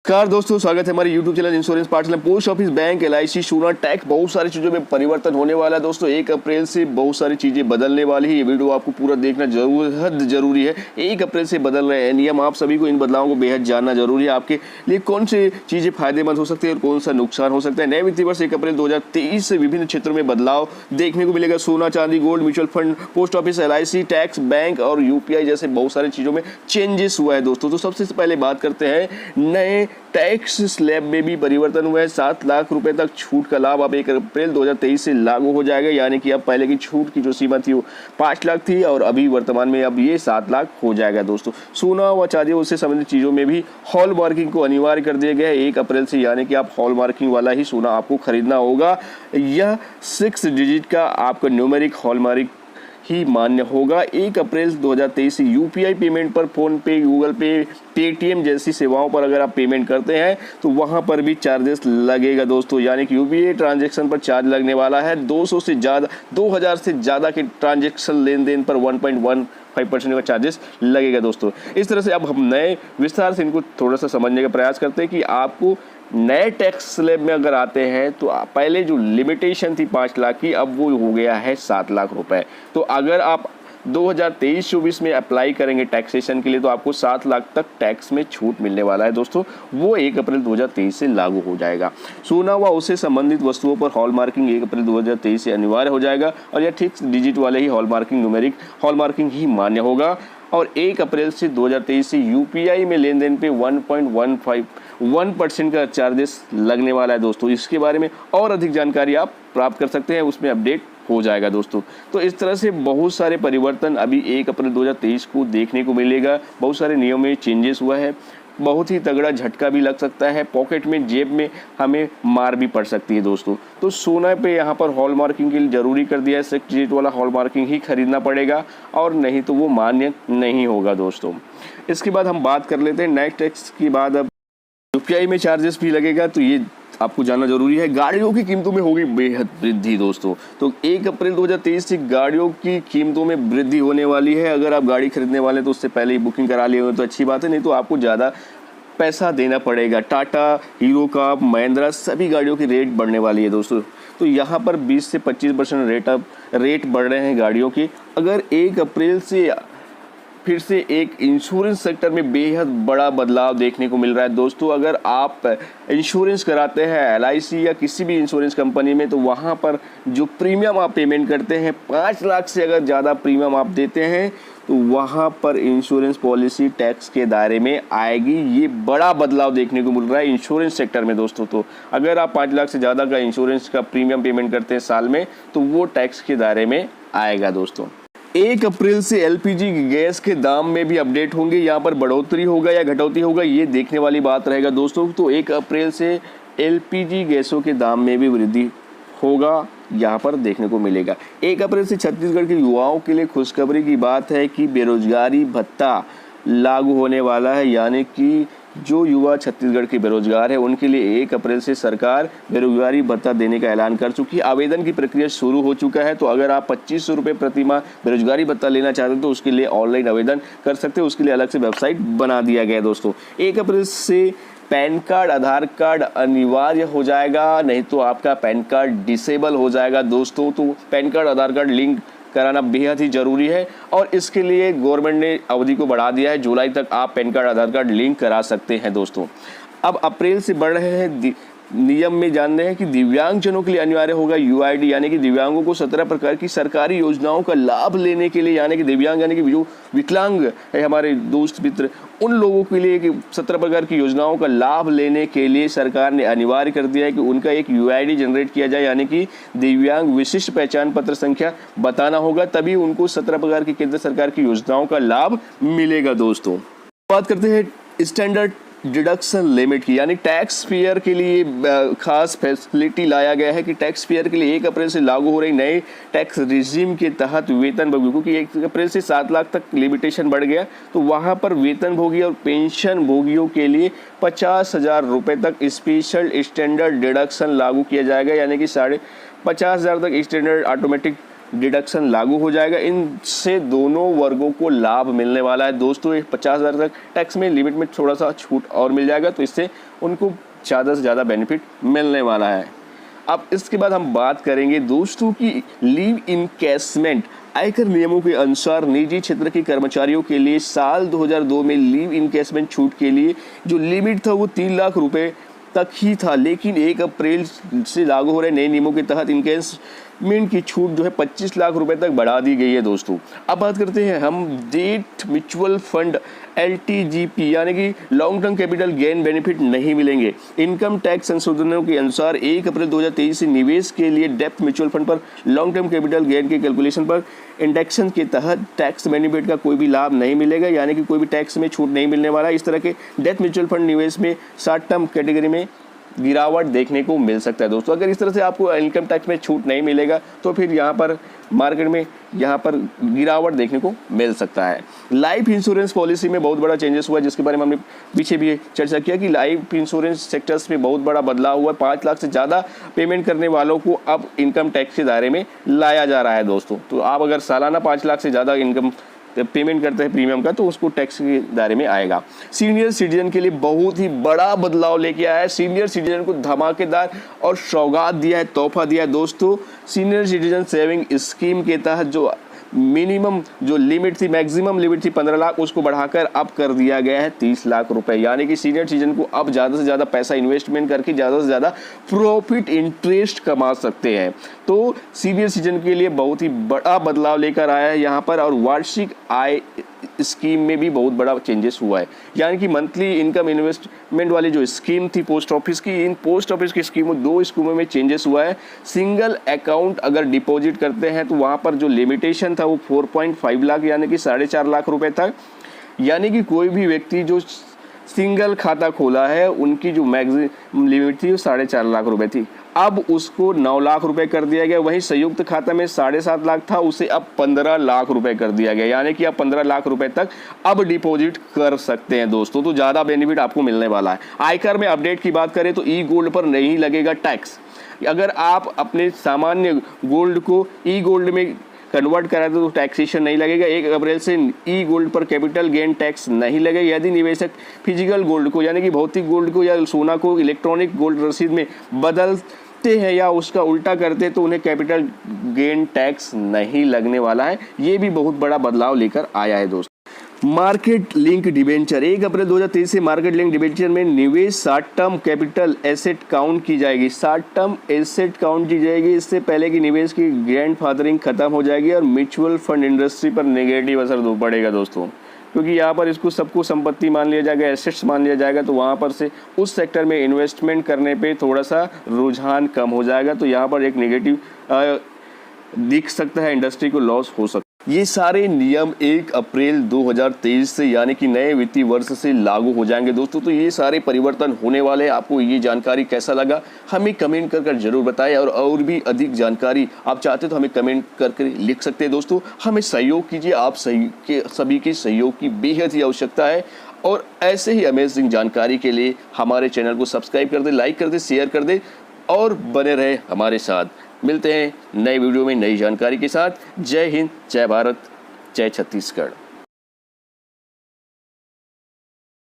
Car दोस्तों, स्वागत है हमारे YouTube चैनल इंश्योरेंस पार्टनर में। पोस्ट ऑफिस, बैंक, LIC, सोना, टैक्स, बहुत सारी चीज़ों में परिवर्तन होने वाला है दोस्तों। 1 अप्रैल से बहुत सारी चीज़ें बदलने वाली है। ये वीडियो आपको पूरा देखना जरूरी है। 1 अप्रैल से बदल रहे हैं नियम, आप सभी को इन बदलावों को बेहद जानना जरूरी है। आपके लिए कौन सी चीज़ें फायदेमंद हो सकती है और कौन सा नुकसान हो सकता है। नए वित्तीय वर्ष 1 अप्रैल 2023 से विभिन्न क्षेत्रों में बदलाव देखने को मिलेगा। सोना, चांदी, gold, mutual fund, post office, LIC, tax, bank और UPI जैसे बहुत सारी चीज़ों में चेंजेस हुआ है दोस्तों। तो सबसे पहले बात करते हैं नए टैक्स स्लैब में भी परिवर्तन हुआ है। 7 लाख रुपए तक छूट का लाभ अब 1 अप्रैल 2023 से लागू हो जाएगा। यानी कि अब पहले की छूट की जो सीमा थी वो 5 लाख थी और अभी वर्तमान में अब ये 7 लाख हो जाएगा दोस्तों। सोना व चांदी उससे संबंधित चीज़ों में भी हॉल मार्किंग को अनिवार्य कर दिया गया है 1 अप्रैल से। यानी कि आप हॉल मार्किंग वाला ही सोना आपको खरीदना होगा। यह 6 डिजिट का आपका न्यूमेरिक हॉल मार्क ही मान्य होगा। 1 अप्रैल 2023 से UPI पेमेंट पर फोन पे, गूगल पे, पेटीएम जैसी सेवाओं पर अगर आप पेमेंट करते हैं तो वहां पर भी चार्जेस लगेगा दोस्तों। यानी कि UPI ट्रांजैक्शन पर चार्ज लगने वाला है। 2000 से ज़्यादा के ट्रांजैक्शन लेन देन पर 1.15% का चार्जेस लगेगा दोस्तों। इस तरह से अब हम नए विस्तार से इनको थोड़ा सा समझने का प्रयास करते हैं कि आपको नए टैक्स स्लैब में अगर आते हैं तो पहले जो लिमिटेशन थी 5 लाख की, अब वो हो गया है 7 लाख रुपए। तो अगर आप 2023-24 में अप्लाई करेंगे टैक्सेशन के लिए तो आपको 7 लाख तक टैक्स में छूट मिलने वाला है दोस्तों। वो 1 अप्रैल 2023 से लागू हो जाएगा। सोना व उससे संबंधित वस्तुओं पर हॉल मार्किंग 1 अप्रैल 2023 से अनिवार्य हो जाएगा और यह 6 डिजिट वाले ही hallmarking, numeric hallmarking ही मान्य होगा। और 1 अप्रैल से 2023 से UPI में लेन देन पे 1.151% का चार्जेस लगने वाला है दोस्तों। इसके बारे में और अधिक जानकारी आप प्राप्त कर सकते हैं, उसमें अपडेट हो जाएगा दोस्तों। तो इस तरह से बहुत सारे परिवर्तन अभी 1 अप्रैल 2023 को देखने को मिलेगा। बहुत सारे नियमों में चेंजेस हुआ है। बहुत ही तगड़ा झटका भी लग सकता है। पॉकेट में, जेब में हमें मार भी पड़ सकती है दोस्तों। तो सोना पे यहाँ पर हॉल मार्किंग के लिए जरूरी कर दिया है। 6 डिजिट वाला हॉल मार्किंग ही खरीदना पड़ेगा और नहीं तो वो मान्य नहीं होगा दोस्तों। इसके बाद हम बात कर लेते हैं नेक्स्ट टैक्स की बाद अब UPI में चार्जेस भी लगेगा, तो ये आपको जानना जरूरी है। गाड़ियों की कीमतों में होगी बेहद वृद्धि दोस्तों। तो 1 अप्रैल 2023 से गाड़ियों की कीमतों में वृद्धि होने वाली है। अगर आप गाड़ी खरीदने वाले तो उससे पहले ही बुकिंग करा लिए हो तो अच्छी बात है, नहीं तो आपको ज़्यादा पैसा देना पड़ेगा। टाटा, हीरो का, महिंद्रा सभी गाड़ियों की रेट बढ़ने वाली है दोस्तों। तो यहाँ पर 20 से 25% रेट बढ़ रहे हैं गाड़ियों की। अगर 1 अप्रैल से फिर से एक इंश्योरेंस सेक्टर में बेहद बड़ा बदलाव देखने को मिल रहा है दोस्तों। अगर आप इंश्योरेंस कराते हैं LIC या किसी भी इंश्योरेंस कंपनी में तो वहाँ पर जो प्रीमियम आप पेमेंट करते हैं 5 लाख से अगर ज़्यादा प्रीमियम आप देते हैं तो वहाँ पर इंश्योरेंस पॉलिसी टैक्स के दायरे में आएगी। ये बड़ा बदलाव देखने को मिल रहा है इंश्योरेंस सेक्टर में दोस्तों। तो अगर आप 5 लाख से ज़्यादा का इंश्योरेंस का प्रीमियम पेमेंट करते हैं साल में तो वो टैक्स के दायरे में आएगा दोस्तों। 1 अप्रैल से LPG गैस के दाम में भी अपडेट होंगे। यहाँ पर बढ़ोतरी होगा या घटौती होगा ये देखने वाली बात रहेगा दोस्तों। तो 1 अप्रैल से LPG गैसों के दाम में भी वृद्धि होगा, यहाँ पर देखने को मिलेगा। 1 अप्रैल से छत्तीसगढ़ के युवाओं के लिए खुशखबरी की बात है कि बेरोजगारी भत्ता लागू होने वाला है। यानी कि जो युवा छत्तीसगढ़ के बेरोजगार है उनके लिए 1 अप्रैल से सरकार बेरोजगारी भत्ता देने का ऐलान कर चुकी है। आवेदन की प्रक्रिया शुरू हो चुका है। तो अगर आप 2500 रुपये प्रति माह बेरोजगारी भत्ता लेना चाहते हैं तो उसके लिए ऑनलाइन आवेदन कर सकते हैं। उसके लिए अलग से वेबसाइट बना दिया गया है दोस्तों। 1 अप्रैल से पैन कार्ड, आधार कार्ड अनिवार्य हो जाएगा, नहीं तो आपका पैन कार्ड डिसेबल हो जाएगा दोस्तों। तो पैन कार्ड, आधार कार्ड लिंक कराना बेहद ही जरूरी है और इसके लिए गवर्नमेंट ने अवधि को बढ़ा दिया है। जुलाई तक आप पैन कार्ड, आधार कार्ड लिंक करा सकते हैं दोस्तों। अब अप्रैल से बढ़ रहे हैं नियम में जान रहे हैं कि दिव्यांगजनों के लिए अनिवार्य होगा UID। यानी कि दिव्यांगों को 17 प्रकार की सरकारी योजनाओं का लाभ लेने के लिए, यानी कि दिव्यांग यानी कि जो विकलांग है हमारे दोस्त मित्र, उन लोगों के लिए 17 प्रकार की योजनाओं का लाभ लेने के लिए सरकार ने अनिवार्य कर दिया है कि उनका एक UID जनरेट किया जाए। यानी कि दिव्यांग विशिष्ट पहचान पत्र संख्या बताना होगा, तभी उनको 17 प्रकार की केंद्र सरकार की योजनाओं का लाभ मिलेगा दोस्तों। बात करते हैं स्टैंडर्ड डिडक्शन लिमिट की, यानी टैक्स पेयर के लिए खास फैसिलिटी लाया गया है कि टैक्स पेयर के लिए 1 अप्रैल से लागू हो रही नए टैक्स रिजीम के तहत वेतन भोगी, क्योंकि 1 अप्रैल से 7 लाख तक लिमिटेशन बढ़ गया तो वहां पर वेतन भोगी और पेंशन भोगियों के लिए 50,000 रुपये तक स्पेशल स्टैंडर्ड डिडक्शन लागू किया जाएगा। यानी कि 50,500 तक स्टैंडर्ड ऑटोमेटिक डिडक्शन लागू हो जाएगा। इनसे दोनों वर्गों को लाभ मिलने वाला है दोस्तों। 50,000 तक टैक्स में लिमिट में थोड़ा सा छूट और मिल जाएगा, तो इससे उनको ज़्यादा से ज़्यादा बेनिफिट मिलने वाला है। अब इसके बाद हम बात करेंगे दोस्तों की लीव इनकैशमेंट। आयकर नियमों के अनुसार निजी क्षेत्र के कर्मचारियों के लिए साल 2002 में लीव इनकैशमेंट छूट के लिए जो लिमिट था वो 3 लाख रुपए तक ही था, लेकिन 1 अप्रैल से लागू हो रहे नए नियमों के तहत इनकैशमेंट की छूट जो है 25 लाख रुपए तक बढ़ा दी गई है दोस्तों। अब बात करते हैं हम डेट म्यूचुअल फंड LTGP यानी कि long term capital gain benefit नहीं मिलेंगे। इनकम टैक्स संशोधनों के अनुसार 1 अप्रैल 2023 से निवेश के लिए डेप्थ म्यूचुअल फंड पर लॉन्ग टर्म कैपिटल गेन के कैलकुलेशन पर इंडेक्शन के तहत टैक्स बेनिफिट का कोई भी लाभ नहीं मिलेगा, यानी कि कोई भी टैक्स में छूट नहीं मिलने वाला। इस तरह के डेप्थ म्यूचुअल फंड निवेश में शॉर्ट टर्म कैटेगरी में गिरावट देखने को मिल सकता है दोस्तों। अगर इस तरह से आपको इनकम टैक्स में छूट नहीं मिलेगा तो फिर यहाँ पर मार्केट में यहाँ पर गिरावट देखने को मिल सकता है। लाइफ इंश्योरेंस पॉलिसी में बहुत बड़ा चेंजेस हुआ है, जिसके बारे में हमने पीछे भी चर्चा किया कि लाइफ इंश्योरेंस सेक्टर्स में बहुत बड़ा बदलाव हुआ है। 5 लाख से ज़्यादा पेमेंट करने वालों को अब इनकम टैक्स के दायरे में लाया जा रहा है दोस्तों। तो आप अगर सालाना 5 लाख से ज़्यादा इनकम पेमेंट करते हैं प्रीमियम का, तो उसको टैक्स के दायरे में आएगा। सीनियर सिटीजन के लिए बहुत ही बड़ा बदलाव लेके आया है। सीनियर सिटीजन को धमाकेदार और सौगात दिया है, तोहफा दिया है दोस्तों। सीनियर सिटीजन सेविंग स्कीम के तहत जो मिनिमम जो लिमिट थी, मैक्सिमम लिमिट थी 15 लाख, उसको बढ़ाकर अब कर दिया गया है 30 लाख रुपए। यानी कि सीनियर सिटीजन को अब ज़्यादा से ज़्यादा पैसा इन्वेस्टमेंट करके ज़्यादा से ज़्यादा प्रॉफिट इंटरेस्ट कमा सकते हैं। तो सीनियर सिटीजन के लिए बहुत ही बड़ा बदलाव लेकर आया है यहाँ पर। और वार्षिक आय स्कीम में भी बहुत बड़ा चेंजेस हुआ है, यानी कि मंथली इनकम इन्वेस्टमेंट वाली जो स्कीम थी पोस्ट ऑफिस की, इन पोस्ट ऑफिस की स्कीमों 2 स्कीमों में चेंजेस हुआ है। सिंगल अकाउंट अगर डिपॉजिट करते हैं तो वहाँ पर जो लिमिटेशन था वो 4.5 लाख यानी कि 4.5 लाख रुपए था। यानी कि कोई भी व्यक्ति जो सिंगल खाता खोला है उनकी जो मैक्सिमम लिमिट थी वो 4.5 लाख रुपए थी, अब उसको 9 लाख रुपए कर दिया गया। वहीं संयुक्त खाता में 7.5 लाख था, उसे अब 15 लाख रुपए कर दिया गया, यानी कि आप 15 लाख रुपए तक अब डिपॉजिट कर सकते हैं दोस्तों। तो ज़्यादा बेनिफिट आपको मिलने वाला है। आयकर में अपडेट की बात करें तो ई गोल्ड पर नहीं लगेगा टैक्स। अगर आप अपने सामान्य गोल्ड को ई गोल्ड में कन्वर्ट करा तो टैक्सेशन नहीं लगेगा। 1 अप्रैल से ई गोल्ड पर कैपिटल गेन टैक्स नहीं लगेगा। यदि निवेशक फिजिकल गोल्ड को यानी कि भौतिक गोल्ड को या सोना को इलेक्ट्रॉनिक गोल्ड रसीद में बदलते हैं या उसका उल्टा करते हैं तो उन्हें कैपिटल गेन टैक्स नहीं लगने वाला है। ये भी बहुत बड़ा बदलाव लेकर आया है दोस्तों। मार्केट लिंक डिबेंचर 1 अप्रैल 2023 से मार्केट लिंक डिबेंचर में निवेश short term capital asset count की जाएगी। शॉर्ट टर्म एसेट काउंट की जाएगी। इससे पहले कि निवेश की ग्रैंडफादरिंग खत्म हो जाएगी और म्यूचुअल फंड इंडस्ट्री पर नेगेटिव असर पड़ेगा दोस्तों, क्योंकि यहाँ पर इसको सबको संपत्ति मान लिया जाएगा, एसेट्स मान लिया जाएगा, तो वहाँ पर से उस सेक्टर में इन्वेस्टमेंट करने पे थोड़ा सा रुझान कम हो जाएगा। तो यहाँ पर एक नेगेटिव दिख सकता है, इंडस्ट्री को लॉस हो सकता है। ये सारे नियम 1 अप्रैल 2023 से यानी कि नए वित्तीय वर्ष से लागू हो जाएंगे दोस्तों। तो ये सारे परिवर्तन होने वाले हैं। आपको ये जानकारी कैसा लगा हमें कमेंट कर जरूर बताएं, और भी अधिक जानकारी आप चाहते तो हमें कमेंट करके लिख सकते हैं दोस्तों। हमें सहयोग कीजिए, आप सभी के सहयोग की बेहद ही आवश्यकता है। और ऐसे ही अमेजिंग जानकारी के लिए हमारे चैनल को सब्सक्राइब कर दे, लाइक कर दे, शेयर कर दे और बने रहे हमारे साथ। मिलते हैं नए वीडियो में नई जानकारी के साथ। जय हिंद, जय भारत, जय छत्तीसगढ़।